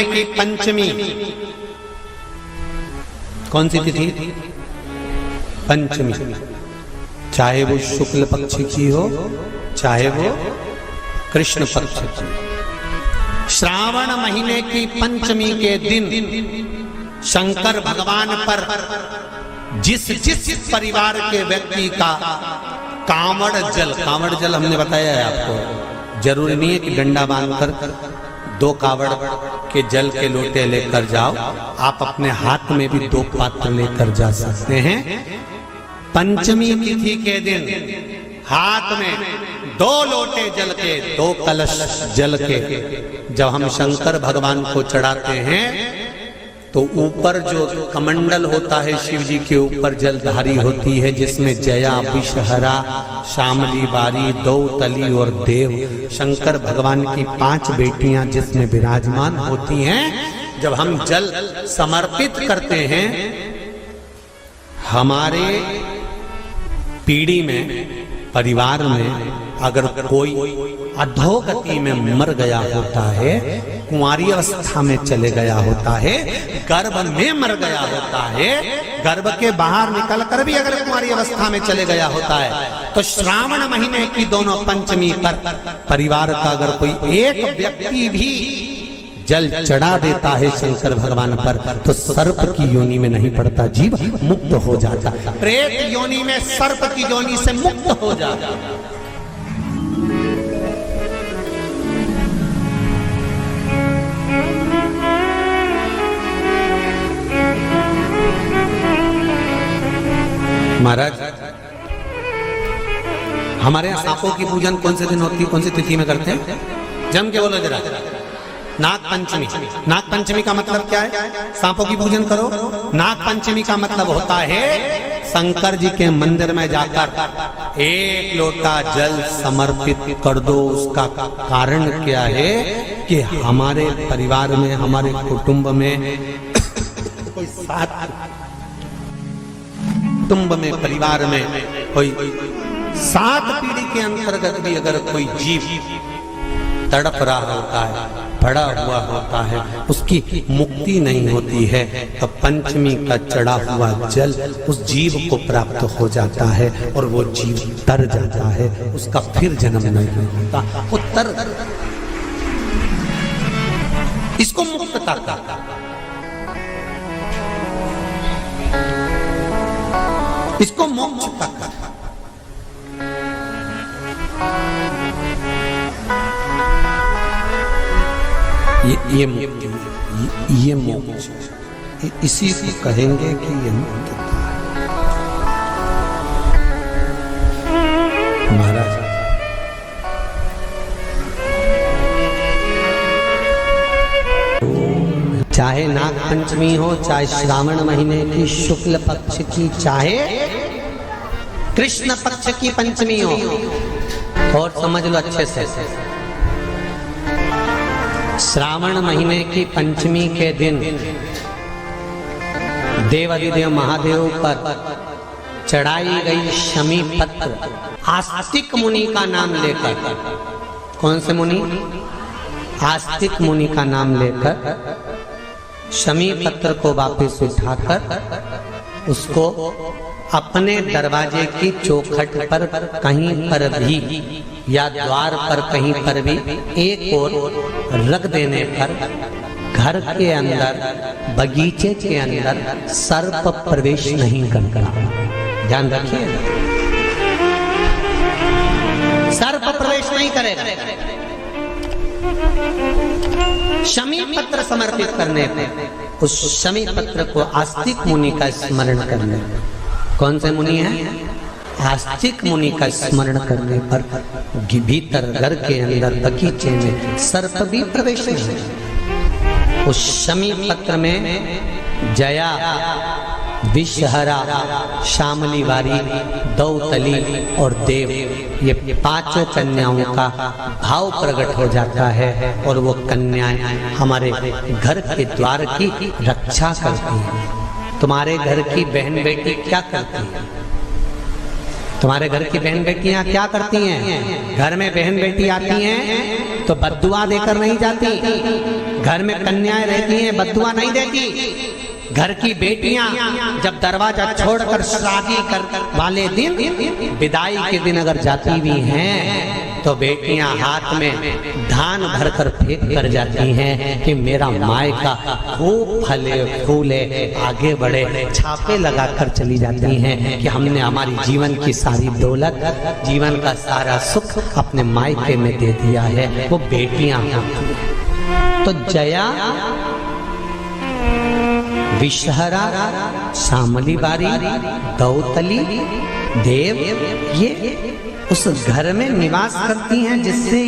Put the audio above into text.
की पंचमी कौन सी तिथि? पंचमी। चाहे वो शुक्ल पक्ष की हो चाहे वो कृष्ण पक्ष की। श्रावण महीने की पंचमी के दिन शंकर भगवान पर जिस जिस परिवार के व्यक्ति का कांवड़ जल हमने बताया है आपको, जरूरी नहीं है कि डंडा बांधकर 2 कावड़ के जल के लोटे लेकर जाओ, आप अपने हाथ में भी 2 पात्र लेकर जा सकते हैं। पंचमी तिथि के दिन हाथ में 2 लोटे जल के, 2 कलश जल के जब हम शंकर भगवान को चढ़ाते हैं तो ऊपर जो कमंडल होता है शिव जी के ऊपर जलधारी होती है, जिसमें जया, विषहरा, शामली बारी, दौतली और देव, शंकर भगवान की 5 बेटियां जिसमें विराजमान होती हैं। जब हम जल समर्पित करते हैं, हमारे पीढ़ी में, परिवार में अगर कोई अधोगति में मर गया होता है, कुंवारी अवस्था में चले गया होता है, गर्भ में मर गया होता है, गर्भ के बाहर निकल कर भी अगर कुंवारी अवस्था में चले गया होता है, तो श्रावण महीने की दोनों पंचमी पर परिवार का अगर कोई एक व्यक्ति भी जल चढ़ा देता है शंकर भगवान पर, तो सर्प की योनि में नहीं पड़ता, जीव मुक्त हो जाता, प्रेत योनि में सर्प की योनि से मुक्त हो जाता। महाराज, हमारे यहाँ सांपों की पूजन कौन से दिन होती है, कौन सी तिथि में करते हैं? जम के बोलो जरा। नाग पंचमी। नाग पंचमी का मतलब क्या है? सांपों की पूजन करो। नाग पंचमी का मतलब होता है शंकर जी के मंदिर में जाकर 1 लोटा जल समर्पित कर दो। उसका कारण क्या है कि हमारे परिवार में, हमारे कुटुंब में कोई 7 कुटुंब में, परिवार में कोई 7 पीढ़ी के अंतर्गत भी अगर कोई जीव तड़प रहा होता है, पड़ा हुआ होता है, उसकी मुक्ति नहीं होती है, तो पंचमी का चढ़ा हुआ जल उस जीव को प्राप्त हो जाता है और वो जीव तर जाता है, उसका फिर जन्म नहीं होता, वो तर, इसको मुक्तता का, इसको मोक्ष का। ये मोक्ष, इसी को कहेंगे कि ये मुक्तता है। महाराज, चाहे नाग पंचमी हो, चाहे श्रावण महीने की शुक्ल पक्ष की, चाहे कृष्ण पक्ष की पंचमी हो, और समझ लो अच्छे से, श्रावण महीने की पंचमी के दिन देवाधिदेव महादेव पर चढ़ाई गई शमी पत्र आस्तिक मुनि का नाम लेकर, कौन से मुनि? आस्तिक मुनि का नाम लेकर शमी पत्र को वापस उठाकर उसको अपने दरवाजे की चौखट पर कहीं पर भी या द्वार पर कहीं पर भी एक ओर रख देने पर घर के अंदर, बगीचे के अंदर सर्प प्रवेश नहीं करता। ध्यान रखिए, सर्प प्रवेश नहीं करेगा। शमी पत्र समर्पित करने पर, उस शमी पत्र को आस्तिक मुनि का स्मरण करने, कौन से मुनि है? आस्तिक मुनि का स्मरण करने पर भीतर घर के अंदर बगीचे में सर्प भी प्रवेश नहीं। उस शमी पत्र में जया, विषहरा, शामली बारी, दौतली और देव, ये 5 कन्याओं का भाव प्रकट हो जाता है और वो कन्याएं हमारे घर के द्वार की रक्षा करती हैं। तुम्हारे घर की बहन बेटी क्या करती है? तुम्हारे घर की बहन बेटियां क्या करती हैं? घर में बहन बेटी आती हैं तो बद्दुआ देकर नहीं जाती। घर में कन्याएं रहती हैं, बद्दुआ नहीं देती। घर की बेटियां जब दरवाजा छोड़कर शादी कर वाले दिन, विदाई के दिन अगर जाती भी हैं तो बेटियां हाथ में धान भरकर फेंक कर जाती हैं कि मेरा मायका खूब फले फूले आगे बढ़े। छापे लगाकर चली जाती हैं कि हमने हमारी जीवन की सारी दौलत, जीवन का सारा सुख अपने मायके में दे दिया है। वो बेटियां होती हैं। तो जया, विषहरा, शामली बारी, गौतली, देव, ये उस घर में निवास करती हैं जिससे